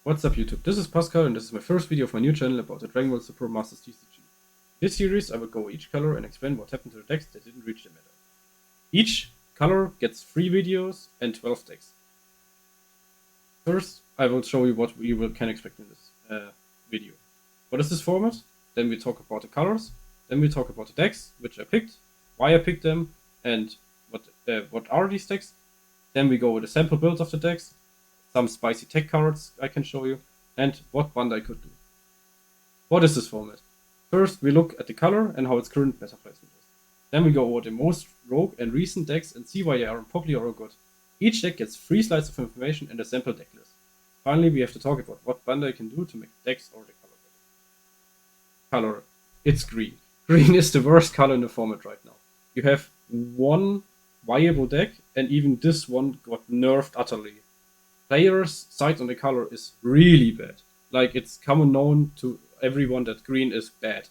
What's up YouTube, this is Pascal and this is my first video of my new channel about the Dragon Ball Super Masters TCG. This series I will go each color and explain what happened to the decks that didn't reach the meta. Each color gets 3 videos and 12 decks. First I will show you what we can expect in this video. What is this format? Then we talk about the colors, then we talk about the decks which I picked, why I picked them and what are these decks. Then we go with a sample build of the decks, some spicy tech cards I can show you, and what Bandai could do. What is this format? First we look at the color and how its current meta placement is. Then we go over the most rogue and recent decks and see why they are popular or good. Each deck gets 3 slides of information and a sample deck list. Finally we have to talk about what Bandai can do to make decks or the color better. Color. It's green. Green is the worst color in the format right now. You have one viable deck and even this one got nerfed utterly. Players' side on the color is really bad. Like, it's common known to everyone that green is bad.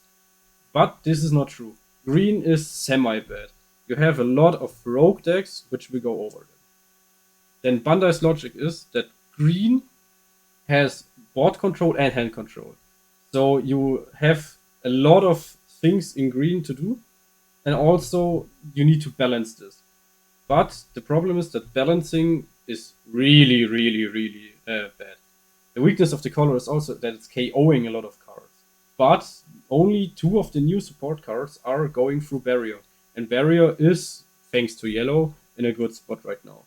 But this is not true. Green is semi-bad. You have a lot of rogue decks, which we go over them. Then Bandai's logic is that green has board control and hand control. So you have a lot of things in green to do, and also you need to balance this. But the problem is that balancing is really bad. The weakness of the color is also that it's KOing a lot of cards. But only 2 of the new support cards are going through barrier. And barrier is, thanks to yellow, in a good spot right now.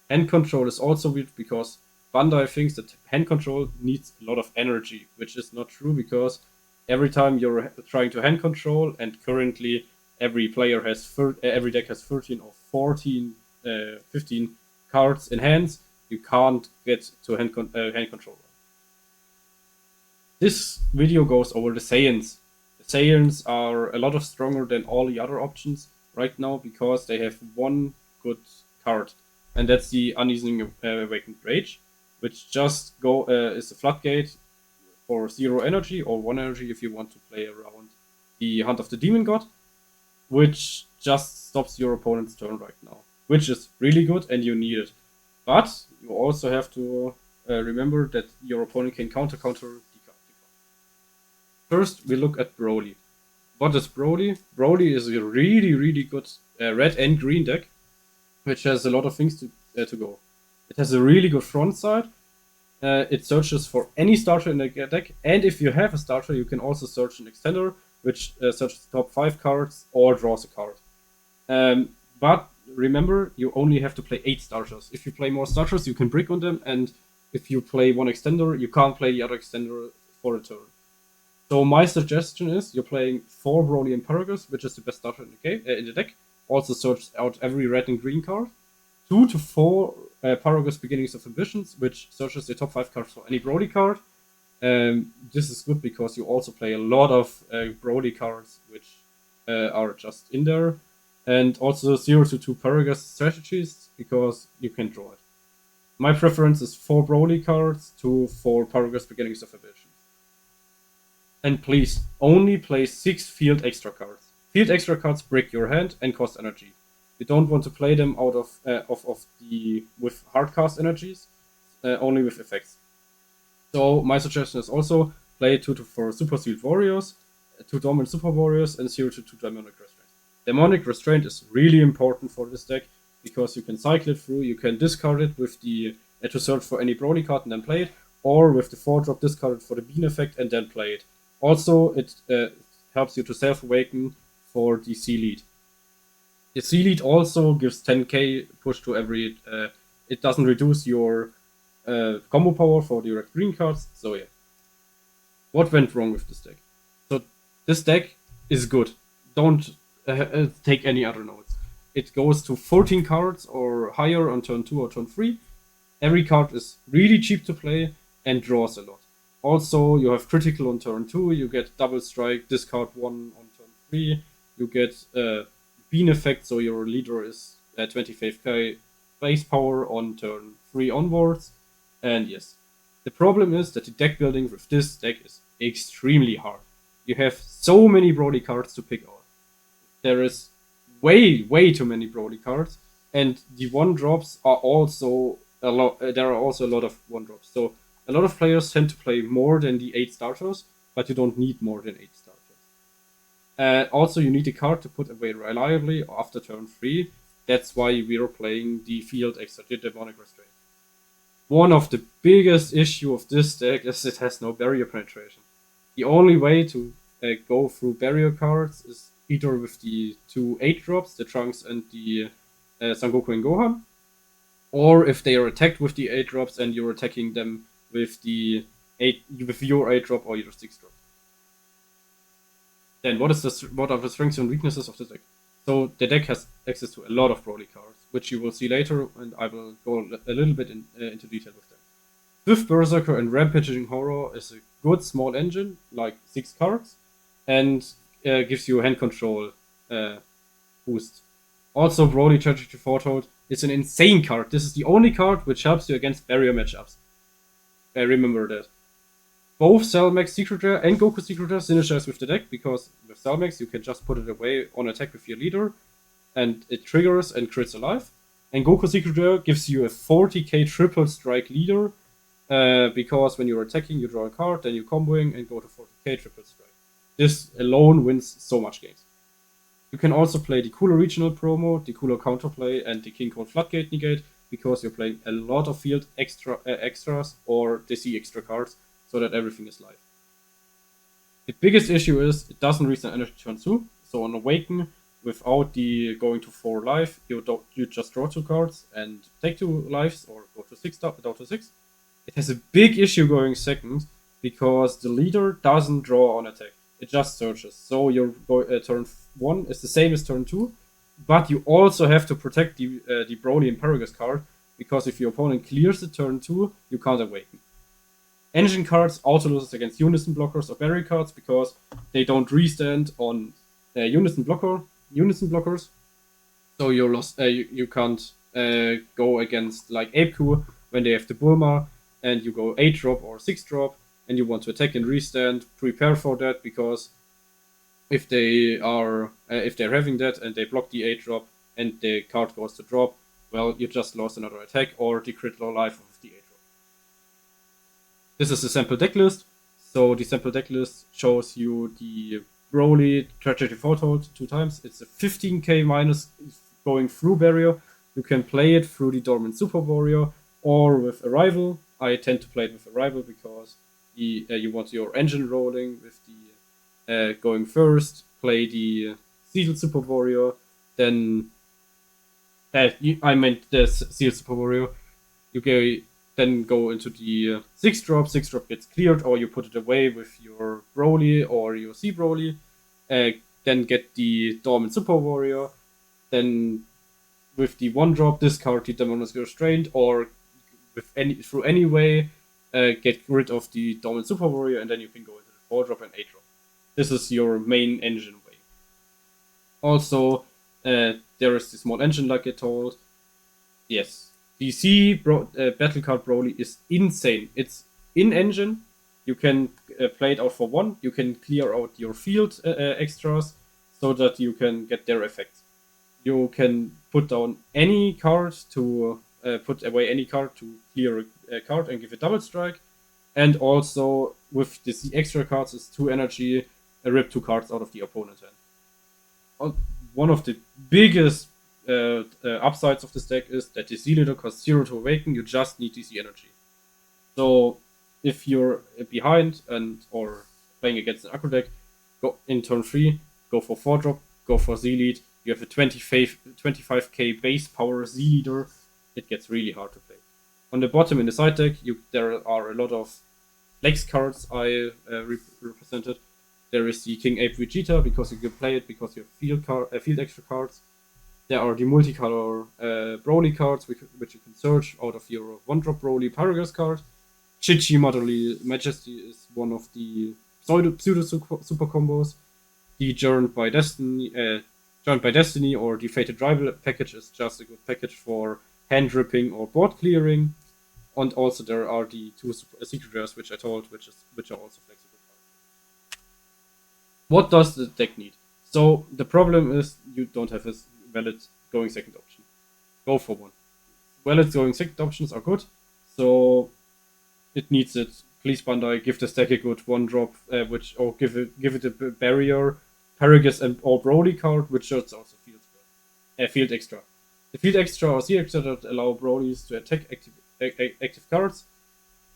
Hand control is also weak because Bandai thinks that hand control needs a lot of energy, which is not true because every time you're trying to hand control, and currently every deck has 13 or 14, 15 cards in hands, you can't get to hand control. This video goes over the Saiyans. The Saiyans are a lot stronger than all the other options right now because they have one good card, and that's the Uneasing Awakened Rage, which just is a floodgate for 0 energy or 1 energy if you want to play around the Hunt of the Demon God, which just stops your opponent's turn right now, which is really good and you need it. But you also have to remember that your opponent can counter the card. First, we look at Broly. What is Broly? Broly is a really good red and green deck, which has a lot of things to go. It has a really good front side. It searches for any starter in the deck, and if you have a starter, you can also search an extender, which searches the top 5 cards or draws a card. But remember, you only have to play 8 starters. If you play more starters, you can brick on them, and if you play 1 extender, you can't play the other extender for a turn. So my suggestion is you're playing 4 Broly and Paragus, which is the best starter in the deck. Also search out every red and green card. 2 to 4 Paragus Beginnings of Ambitions, which searches the top 5 cards for any Broly card. This is good because you also play a lot of Broly cards, which are just in there. And also 0 to 2 Paragus strategies, because you can draw it. My preference is 4 Broly cards to 4 Paragus Beginnings of Ambitions. And please, only play 6 Field Extra cards. Field Extra cards break your hand and cost energy. You don't want to play them out with hardcast energies, only with effects. So my suggestion is also play 2 to 4 Super Sealed Warriors, 2 Dormant Super Warriors, and 0 to 2 Demonic Restraint. Demonic Restraint is really important for this deck because you can cycle it through, you can discard it with the to search for any Broly card and then play it, or with the 4-drop discard it for the Bean effect and then play it. Also, it helps you to self-awaken for the C-Lead. The C-Lead also gives 10k push to every... it doesn't reduce your combo power for the red-green cards, so yeah. What went wrong with this deck? So, this deck is good. Don't take any other notes. It goes to 14 cards or higher on turn 2 or turn 3. Every card is really cheap to play and draws a lot. Also, you have critical on turn 2, you get double strike, discard 1 on turn 3, you get Bean effect, so your leader is 25k base power on turn 3 onwards, and yes. The problem is that the deck building with this deck is extremely hard. You have so many Broly cards to pick out. There is way too many Broly cards, and the 1-drops are also a lot. There are also a lot of 1-drops. So A lot of players tend to play more than the 8 starters, but you don't need more than 8 starters. Also, you need a card to put away reliably after turn 3. That's why we are playing the Field Extra, the Demonic Restraint. One of the biggest issue of this deck is it has no barrier penetration. The only way to go through barrier cards is either with the 2 8 drops, the Trunks and the Son Goku and Gohan, or if they are attacked with the 8 drops and you're attacking them with the 8 with your 8 drop or your 6 drop. Then what are the strengths and weaknesses of the deck? So the deck has access to a lot of Broly cards, which you will see later, and I will go a little bit into detail with them. Swift Berserker and Rampaging Horror is a good small engine, like 6 cards, and gives you hand control boost. Also, Broly Tragedy Foretold is an insane card. This is the only card which helps you against barrier matchups. Remember that. Both Cellmax Secret Rare and Goku Secret Rare synergize with the deck, because with Cellmax you can just put it away on attack with your leader, and it triggers and crits alive. And Goku Secret Rare gives you a 40k triple strike leader, because when you're attacking you draw a card, then you comboing and go to 40k triple strike. This alone wins so much games. You can also play the Cooler Regional Promo, the Cooler Counterplay, and the King Code Floodgate Negate, because you're playing a lot of field extras or DC extra cards, so that everything is live. The biggest issue is it doesn't reset energy turn 2, so on Awaken, without the going to 4 life, you just draw 2 cards and take 2 lives, or go to 6 down to 6. It has a big issue going second, because the leader doesn't draw on attack. It just searches. So your turn 1 is the same as turn 2, but you also have to protect the Broly and Paragus card, because if your opponent clears the turn 2, you can't Awaken. Engine cards auto loses against Unison blockers or barrier cards, because they don't restand on Unison blockers. So you're lost. You can't go against like Apeku when they have the Bulma, and you go 8 drop or 6 drop, and you want to attack and restand. Prepare for that, because if they're having that and they block the 8 drop and the card goes to drop, well, you just lost another attack or the crit low life of the 8 drop. This is the sample deck list. So the sample deck list shows you the Broly Tragedy Foretold 2 times. It's a 15k minus going through barrier. You can play it through the Dormant Super Warrior or with Arrival. I tend to play it with Arrival because you want your engine rolling with the going first, play the Sealed Super Warrior, then I meant the Sealed Super Warrior. You then go into the 6 drop. 6 drop gets cleared, or you put it away with your Broly or your C Broly. Then get the Dormant Super Warrior. Then with the 1 drop, discard the Demonic Restraint, or through any way get rid of the Dormant Super Warrior, and then you can go into the 4 drop and 8 drop. This is your main engine way. Also, there is the small engine like I told. Yes. DC Battle Card Broly is insane. It's in engine. You can play it out for 1. You can clear out your field extras so that you can get their effects. You can put down any card to put away any card to clear a card and give a double strike. And also with the extra cards is 2 energy, rip 2 cards out of the opponent's hand. One of the biggest upsides of this deck is that the Z leader costs 0 to Awaken. You just need DC energy. So if you're behind or playing against an aggro deck, go in turn 3, go for 4 drop, go for Z lead. You have a 25k base power Z leader. It gets really hard to play. On the bottom in the side deck, there are a lot of flex cards I represented. There is the King Ape Vegeta, because you can play it because you have field extra cards. There are the multicolor Broly cards, which you can search out of your 1-drop Broly Paragus card. Chichi Motherly Majesty is one of the pseudo super combos. The Journed by Destiny or the Fated Rival package is just a good package for hand ripping or board clearing. And also there are the 2 secret rares which I told, which are also flexible cards. What does the deck need? So the problem is you don't have a valid going second option. Go for one. Valid going second options are good. So it needs it. Please Bandai, give the deck a good one drop, or give it a barrier, Paragus and or Broly card, which is also field extra. The field extra or sea extra that allow Brolys to attack active cards.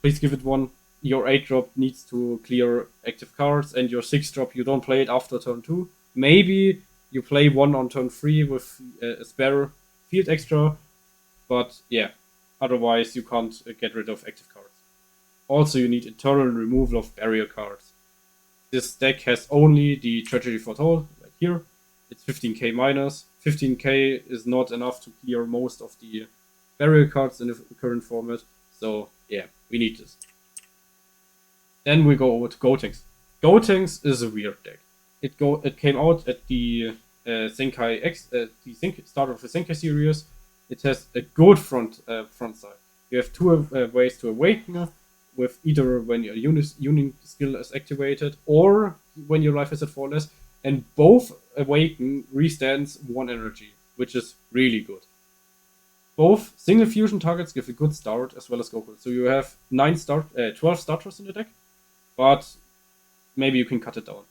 Please give it one. Your 8 drop needs to clear active cards, and your 6 drop you don't play it after turn 2. Maybe you play one on turn 3 with a spare field extra, but yeah, otherwise you can't get rid of active cards. Also, you need internal removal of barrier cards. This deck has only the Tragedy Foretold, like here. It's 15k minus. 15k is not enough to clear most of the barrier cards in the current format. So yeah, we need this. Then we go over to Gotenks. Gotenks is a weird deck. It came out at the Zenkai X, start of the Zenkai series. It has a good front side. You have two ways to awaken, with either when your union skill is activated or when your life is at 4 less, and both awaken restands 1 energy, which is really good. Both single fusion targets give a good start as well as Goku. So you have 12 starters in the deck, but maybe you can cut it down.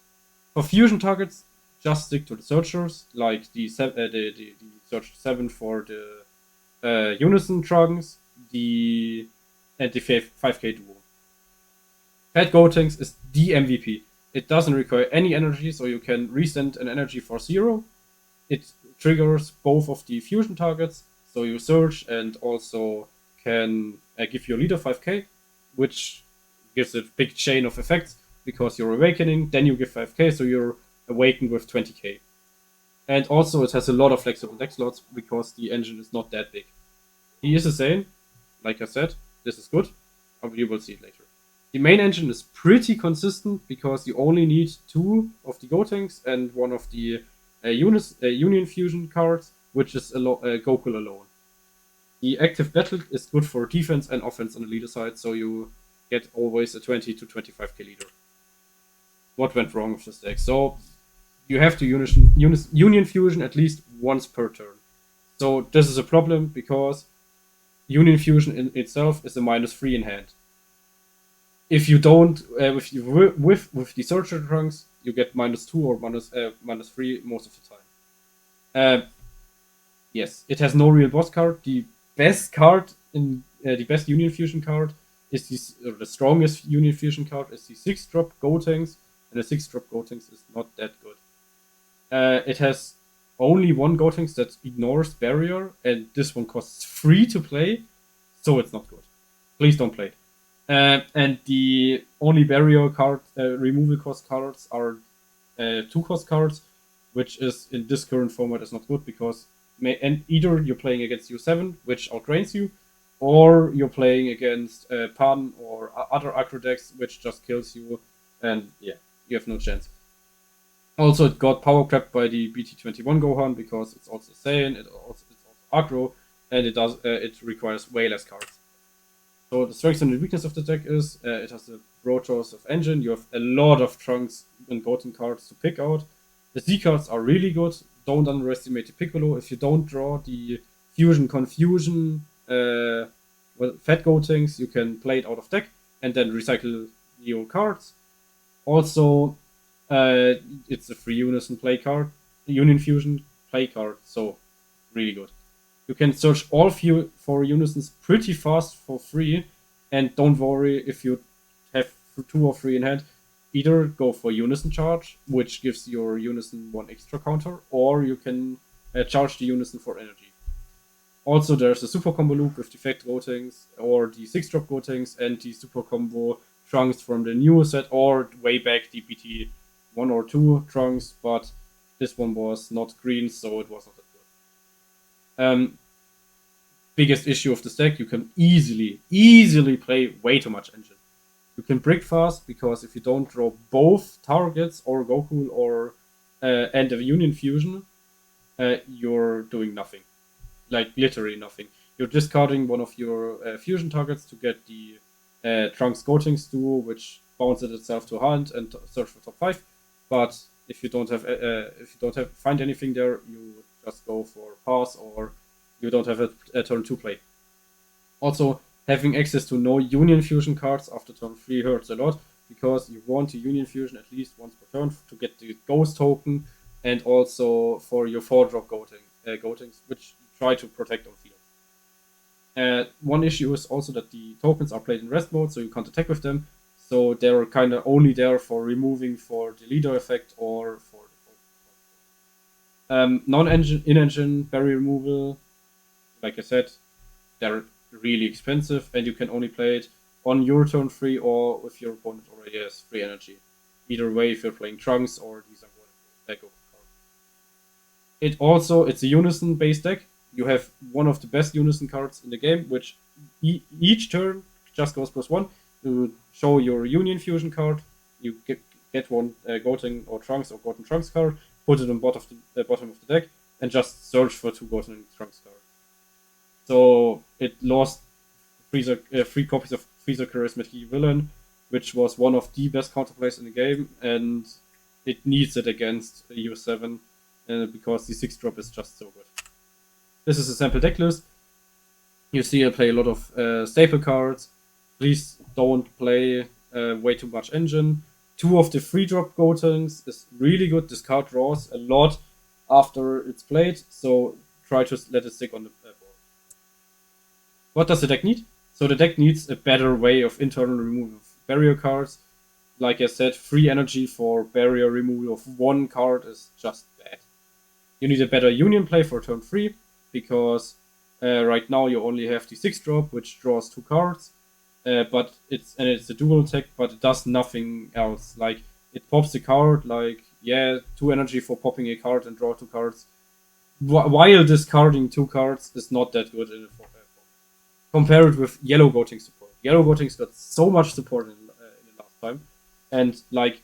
For fusion targets, just stick to the searchers, like the Search 7 for the Unison Trunks, and the 5k duo. Fat Gotenks is the MVP. It doesn't require any energy, so you can resend an energy for 0. It triggers both of the fusion targets, so you search and also can give your leader 5k, which gives a big chain of effects because you're awakening, then you give 5k, so you're awakened with 20k. And also it has a lot of flexible deck slots because the engine is not that big. He is a Saiyan, like I said, this is good, but you will see it later. The main engine is pretty consistent because you only need 2 of the Gotenks and 1 of the Union Fusion cards, which is Goku alone. The active battle is good for defense and offense on the leader side, so you get always a 20 to 25k leader. What went wrong with this deck? So you have to Union Fusion at least once per turn. So this is a problem because Union Fusion in itself is a -3 in hand. If you don't, with the Searcher Trunks, you get -2 or -3 most of the time. Yes, it has no real boss card. The best card in the best Union Fusion card is the strongest Union Fusion card is the 6-drop Gotenks, and the 6-drop Gotenks is not that good. It has only 1 Gotenks that ignores barrier, and this one costs 3 to play, so it's not good. Please don't play it. And the only barrier card removal cost cards are 2 cost cards, which is in this current format is not good because either you're playing against U7, which outranks you, or you're playing against Pan or other aggro decks, which just kills you, and yeah, you have no chance. Also, it got power crept by the BT21 Gohan because it's also Saiyan, it's also aggro, and it requires way less cards. So the strength and the weakness of the deck is it has a broad choice of engine. You have a lot of Trunks and Goten cards to pick out. The Z cards are really good. Don't underestimate the Piccolo. If you don't draw the Fusion Confusion Fat Gotenks, you can play it out of deck and then recycle your cards. Also, it's a free Unison play card, Union Fusion play card, so really good. You can search all for Unisons pretty fast for free, and don't worry if you have 2 or 3 in hand. Either go for Unison Charge, which gives your Unison 1 extra counter, or you can charge the Unison for energy. Also, there's a super combo loop with the Fat Gotenks, or the 6-drop Gotenks, and the super combo Trunks from the new set, or way back the BT 1 or 2 Trunks, but this one was not green, so it was not that good. Biggest issue of this deck, you can easily play way too much engine. You can brick fast because if you don't draw both targets or Goku or and a Union Fusion, you're doing nothing. Like literally nothing. You're discarding one of your fusion targets to get the Trunks Gotenks duo, which bounces itself to hand and search for top 5. But if you don't have find anything there, you just go for pass, or you don't have a turn 2 play. Also, Having access to no Union Fusion cards after turn 3 hurts a lot, because you want to Union Fusion at least once per turn to get the Ghost token, and also for your 4-drop Goatings, which you try to protect on field. One issue is also that the tokens are played in rest mode, so you can't attack with them. So they're kind of only there for removing for the leader effect or for the non-engine in-engine barrier removal. Like I said, they're really expensive, and you can only play it on your turn 3 or if your opponent already has free energy. Either way, if you're playing Trunks or these are Goku cards. It's a Unison based deck. You have one of the best Unison cards in the game, which each turn just goes +1. You show your Union Fusion card, you get one Goten or Trunks or Goten Trunks card, put it on bottom of the deck, and just search for 2 Goten Trunks cards. So it lost 3 copies of Freezer Charismatic Villain, which was one of the best counterplays in the game, and it needs it against US7 because the 6-drop is just so good. This is a sample deck list. You see I play a lot of staple cards. Please don't play way too much engine. 2 of the 3-drop Gotenks is really good. This card draws a lot after it's played, so try to let it stick on the board. What does the deck need? So the deck needs a better way of internal removal of barrier cards. Like I said, free energy for barrier removal of 1 card is just bad. You need a better Union play for turn 3, because right now you only have the 6-drop, which draws 2 cards. But it's a dual attack, but it does nothing else. Like, it pops a card, like, 2 energy for popping a card and draw 2 cards. While discarding 2 cards is not that good in the format. Compare it with Yellow Goating support. Yellow Goating's got so much support in the last time. And, like,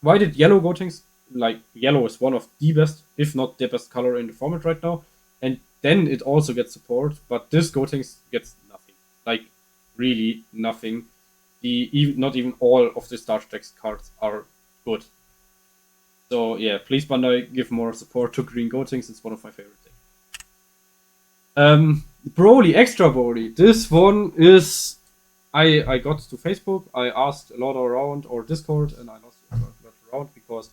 why did Yellow Goatings, like, yellow is one of the best, if not the best color in the format right now. And then it also gets support, but this Goatings gets nothing. Like, really nothing. Not even all of the Starch Dex cards are good. So yeah, please Bandai, give more support to Green Goatings. It's one of my favorite things. Broly, Extra Broly. This one is I got to Facebook. I asked a lot around, or Discord, and I lost a lot around because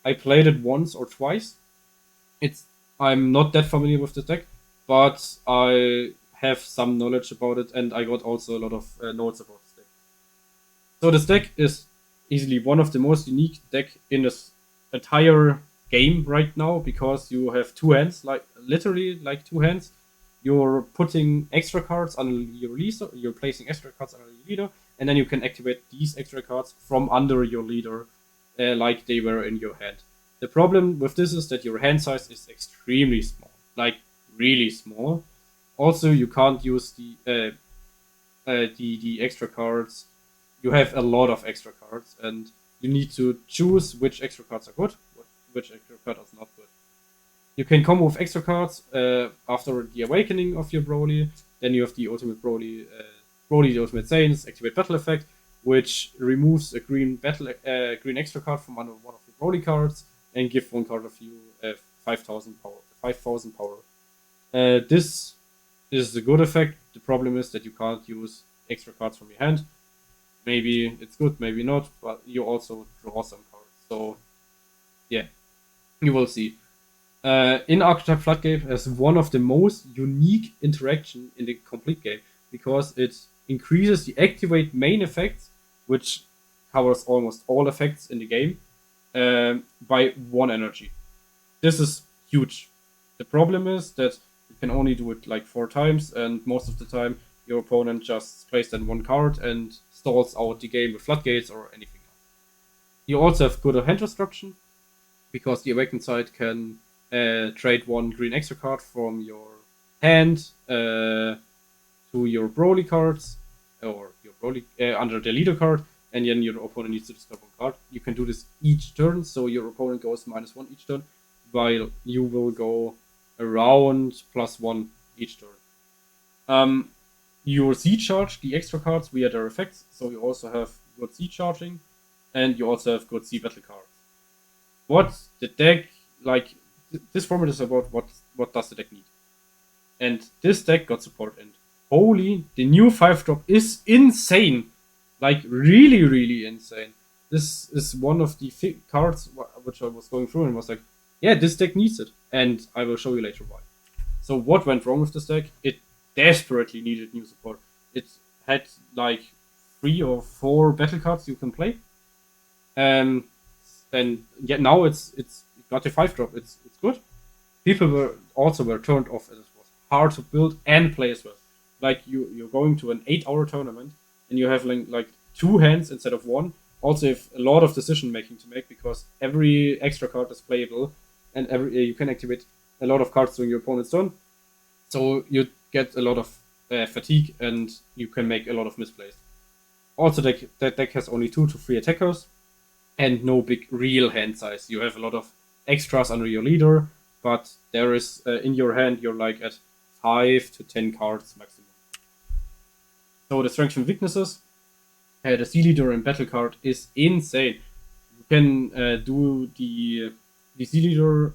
I played it once or twice. I'm not that familiar with the deck, but I have some knowledge about it, and I got also a lot of notes about this deck. So this deck is easily one of the most unique deck in this entire game right now, because you have 2 hands, like literally like 2 hands. You're putting extra cards under your leader, you're placing extra cards under your leader, and then you can activate these extra cards from under your leader, like they were in your hand. The problem with this is that your hand size is extremely small, like really small. Also, you can't use the extra cards. You have a lot of extra cards, and you need to choose which extra cards are good, which extra cards are not good. You can combo with extra cards after the awakening of your Broly. Then you have the Ultimate Broly, the Ultimate Saiyans activate battle effect, which removes a green extra card from under one of your Broly cards and give one card of you 5,000 power. This is a good effect. The problem is that you can't use extra cards from your hand. Maybe it's good, maybe not, but you also draw some cards. So yeah, you will see. In Archetype Floodgate has one of the most unique interaction in the complete game, because it increases the activate main effects, which covers almost all effects in the game, by 1 energy. This is huge. The problem is that you can only do it like 4 times, and most of the time your opponent just plays then 1 card and stalls out the game with Floodgates or anything else. You also have good hand destruction, because the Awakened side can trade 1 green extra card from your hand to your Broly cards, or your Broly under the leader card, and then your opponent needs to discard 1 card. You can do this each turn, so your opponent goes -1 each turn, while you will go around +1 each turn. You seed charge the extra cards via their effects, so you also have good seed charging, and you also have good seed battle cards. What the deck, like, this format is about what does the deck need. And this deck got support in. holy, the new 5-drop is insane. Like, really, really insane. This is one of the cards which I was going through and was like, yeah, this deck needs it. And I will show you later why. So what went wrong with this deck? It desperately needed new support. It had like 3 or 4 battle cards you can play. And yet now it's got a 5-drop. It's good. People were turned off as it was hard to build and play as well. Like you're going to an 8-hour tournament and you have like 2 hands instead of 1. Also, you have a lot of decision making to make because every extra card is playable, and you can activate a lot of cards during your opponent's turn. So you get a lot of fatigue and you can make a lot of misplays. Also, that deck has only 2 to 3 attackers and no big real hand size. You have a lot of extras under your leader, but there is in your hand you're like at 5 to 10 cards maximum. So the strengths and weaknesses. The C leader and battle card is insane. You can do the C leader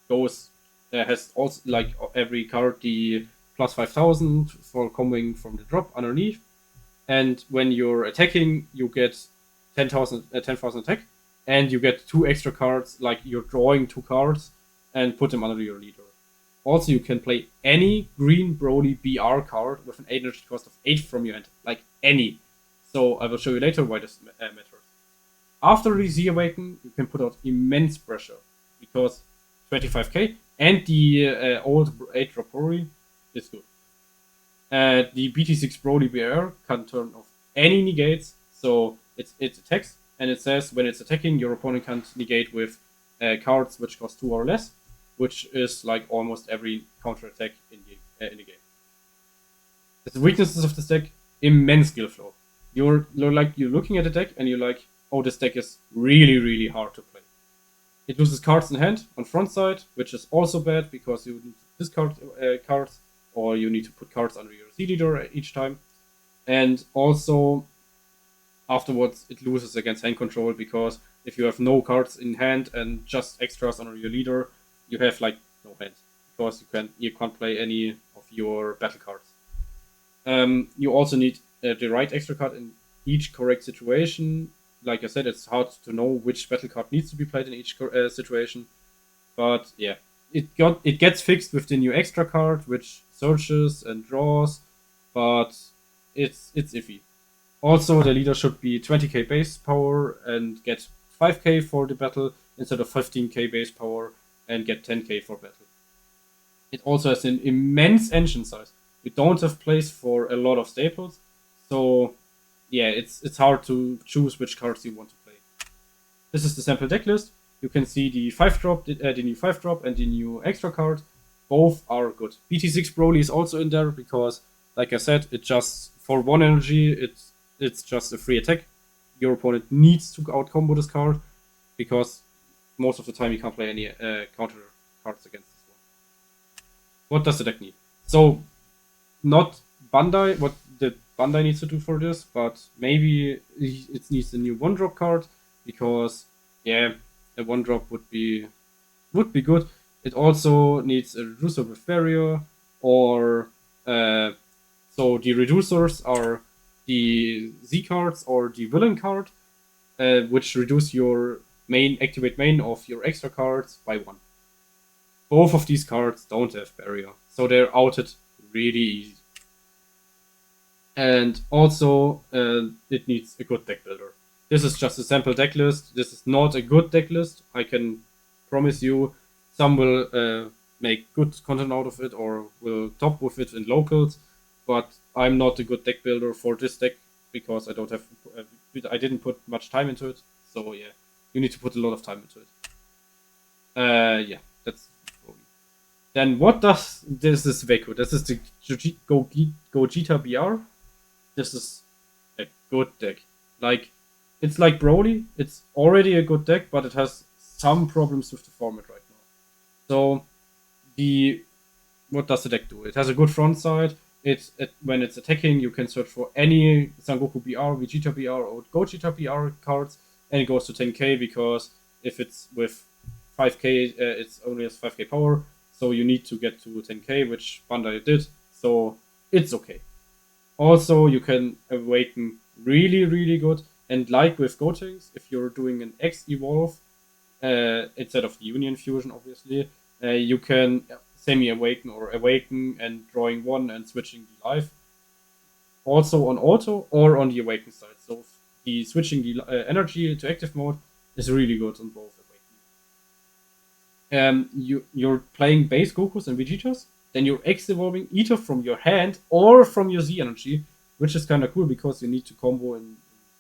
goes has also like every card the plus 5,000 for coming from the drop underneath, and when you're attacking you get 10,000 attack, and you get 2 extra cards, like you're drawing 2 cards and put them under your leader. Also, you can play any green Broly BR card with an energy cost of 8 from your hand, like any. So I will show you later why this matters. After the Z Awaken, you can put out immense pressure because 25k and the old 8-drop Broly is good. The BT6 Broly BR can turn off any negates, so it attacks, and it says when it's attacking, your opponent can't negate with cards which cost 2 or less, which is like almost every counter attack in the game. The weaknesses of this deck: immense skill flow. You're looking at the deck and you're like, oh, this deck is really, really hard to play. It loses cards in hand on front side, which is also bad because you need to discard cards, or you need to put cards under your C leader each time. And also, afterwards, it loses against hand control because if you have no cards in hand and just extras under your leader, you have like no hand because you can't play any of your battle cards. You also need the right extra card in each correct situation. Like I said, it's hard to know which battle card needs to be played in each situation. But yeah, it gets fixed with the new extra card, which searches and draws, but it's iffy. Also, the leader should be 20k base power and get 5k for the battle instead of 15k base power and get 10k for battle. It also has an immense engine size. We don't have place for a lot of staples, so yeah, it's hard to choose which cards you want to play. This is the sample deck list. You can see the 5-drop, the new 5-drop, and the new extra card. Both are good. BT6 Broly is also in there because, like I said, it just for 1 energy, it's just a free attack. Your opponent needs to outcombo this card because most of the time you can't play any counter cards against this one. What does the deck need? So, not Bandai, what the Bandai needs to do for this, but maybe it needs a new 1-drop card because, yeah, a 1-drop would be good. It also needs a reducer with barrier, or so the reducers are the Z cards or the villain card, which reduce your activate main of your extra cards by 1. Both of these cards don't have barrier, so they're outed really easy. And also, it needs a good deck builder. This is just a sample deck list. This is not a good deck list. I can promise you, some will make good content out of it or will top with it in locals. But I'm not a good deck builder for this deck because I didn't put much time into it. So yeah, you need to put a lot of time into it. Yeah, that's. Then what does this is Veku? This is the Gogeta BR. This is a good deck. Like, it's like Broly. It's already a good deck, but it has some problems with the format right now. So, what does the deck do? It has a good front side. When it's attacking, you can search for any Sangoku BR, Vegeta BR, or Gogeta BR cards, and it goes to 10k because if it's with 5k, it only has 5k power. So you need to get to 10k, which Bandai did. So it's okay. Also, you can awaken really good. And like with Gotenks, if you're doing an X evolve instead of the Union fusion, obviously, you can semi awaken or awaken and drawing one and switching the life. Also on auto or on the awaken side. So the switching the energy to active mode is really good on both awakening. You're playing base Gokus and Vegetas, then you're X evolving either from your hand or from your Z energy, which is kind of cool because you need to combo in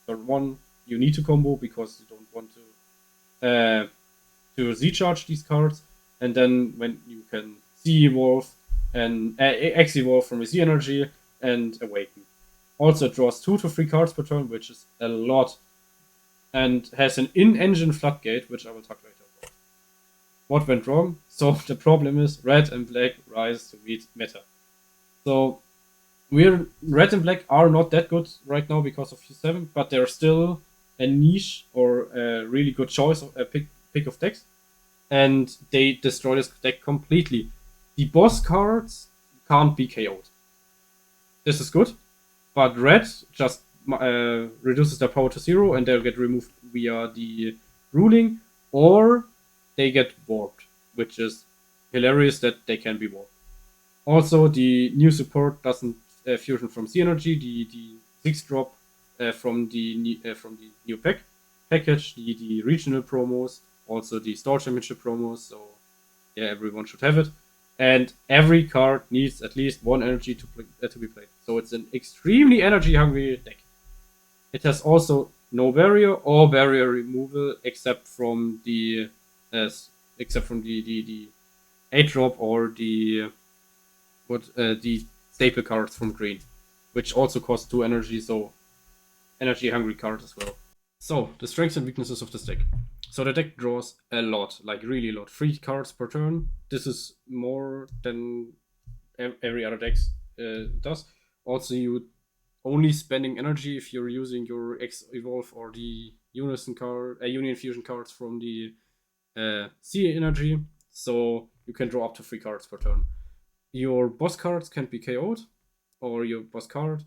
turn one. You need to combo because you don't want to Z charge these cards, and then when you can Z evolve and X evolve from a Z energy and awaken. Also, it draws 2 to 3 cards per turn, which is a lot, and has an in-engine floodgate, which I will talk later about. What went wrong? So the problem is red and black rise to meet meta. So red and black are not that good right now because of Q7, but they're still a niche or a really good choice of a pick of decks, and they destroy this deck completely. The boss cards can't be KO'd. This is good, but red just reduces their power to 0 and they'll get removed via the ruling, or they get warped, which is hilarious that they can be warped. Also, the new support doesn't fusion from Z energy. The 6 drop from the new package, the regional promos, also the Store Championship promos. So yeah, everyone should have it. And every card needs at least 1 energy to be played. So it's an extremely energy hungry deck. It has also no barrier or barrier removal except from the 8 drop or the staple cards from green, which also cost 2 energy, so energy hungry cards as well. So the strengths and weaknesses of this deck. So the deck draws a lot, like really a lot. 3 cards per turn. This is more than every other deck does. Also, you only spending energy if you're using your X Evolve or the Union Fusion cards from the C energy. So you can draw up to 3 cards per turn. Your boss cards can be KO'd, or your boss card.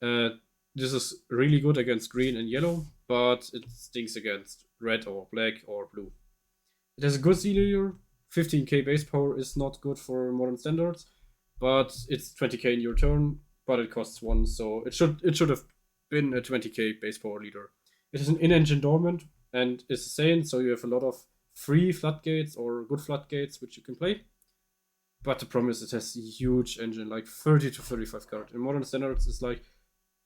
This is really good against green and yellow, but it stinks against red or black or blue. It has a good Zealier. 15k base power is not good for modern standards, but it's 20k in your turn, but it costs 1, so it should have been a 20k base power leader. It is an in-engine dormant and is Saiyan, so you have a lot of free floodgates or good floodgates which you can play. But the problem is it has a huge engine, like 30 to 35 cards. In modern standards, it's like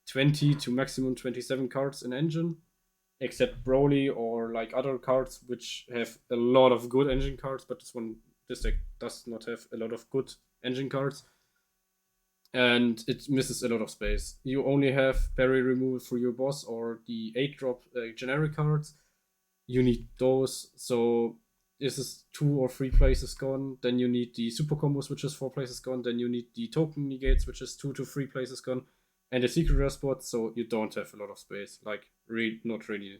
20 to maximum 27 cards in engine, except Broly or like other cards which have a lot of good engine cards, but this deck does not have a lot of good engine cards. And it misses a lot of space. You only have barrier removal for your boss or the 8 drop generic cards. You need those, so this is 2 or 3 places gone. Then you need the super combos, which is 4 places gone. Then you need the token negates, which is 2 to 3 places gone, and a secret rare spot. So you don't have a lot of space, like not really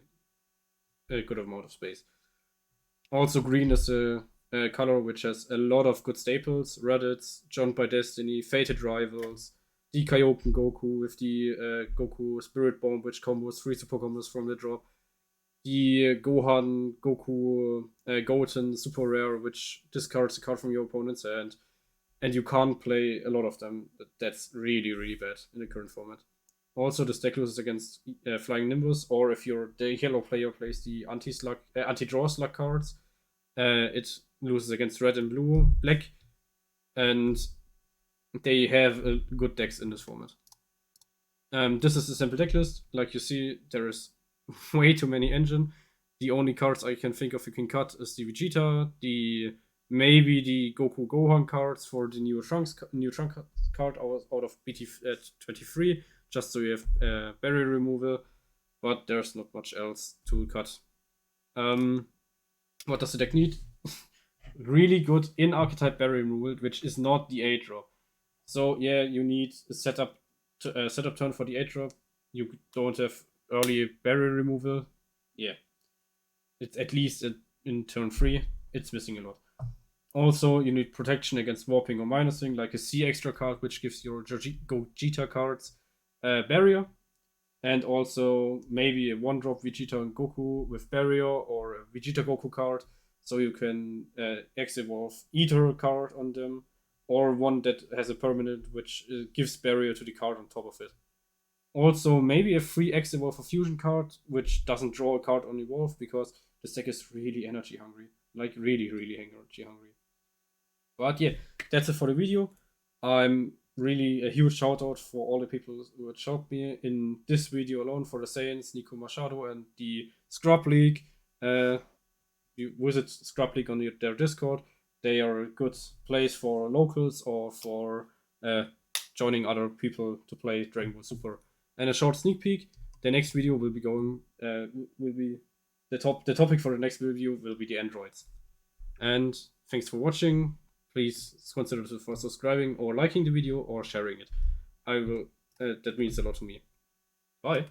a good amount of space. Also, green is a color which has a lot of good staples: Reddits, Joined by Destiny, Fated Rivals, the Kaioken Goku with the Goku Spirit Bomb, which combos 3 super combos from the drop. The Gohan, Goku, Goten Super Rare, which discards a card from your opponent's hand, and you can't play a lot of them. That's really, really bad in the current format. Also, this deck loses against Flying Nimbus, or if the yellow player plays the anti-draw slug cards, it loses against red and black, and they have good decks in this format. This is a simple deck list. Like you see, there is way too many engine. The only cards I can think of you can cut is the Vegeta, maybe the Goku Gohan cards for the new Trunks card out of BT 23, just so you have barrier removal, but there's not much else to cut. What does the deck need? Really good in archetype barrier removal, which is not the 8 drop. So yeah, you need a setup turn for the 8 drop. You don't have early barrier removal. Yeah, it's at least in turn 3. It's missing a lot. Also, you need protection against warping or minusing, like a C extra card, which gives your Gogeta cards barrier, and also maybe a 1-drop Vegeta and Goku with barrier, or a Vegeta Goku card, so you can X evolve either card on them, or one that has a permanent which gives barrier to the card on top of it. Also, maybe a free X evolve for fusion card, which doesn't draw a card on evolve, because this deck is really energy hungry. Like, really, really energy hungry. But yeah, that's it for the video. I'm really a huge shout out for all the people who had helped me in this video alone, for the Saiyans, Nico Machado, and the Scrub League. You visit Scrub League on their Discord. They are a good place for locals or for joining other people to play Dragon Ball Super. And a short sneak peek: the next video will be the topic for the next video will be the androids. And thanks for watching. Please consider for subscribing or liking the video or sharing it. That means a lot to me. Bye.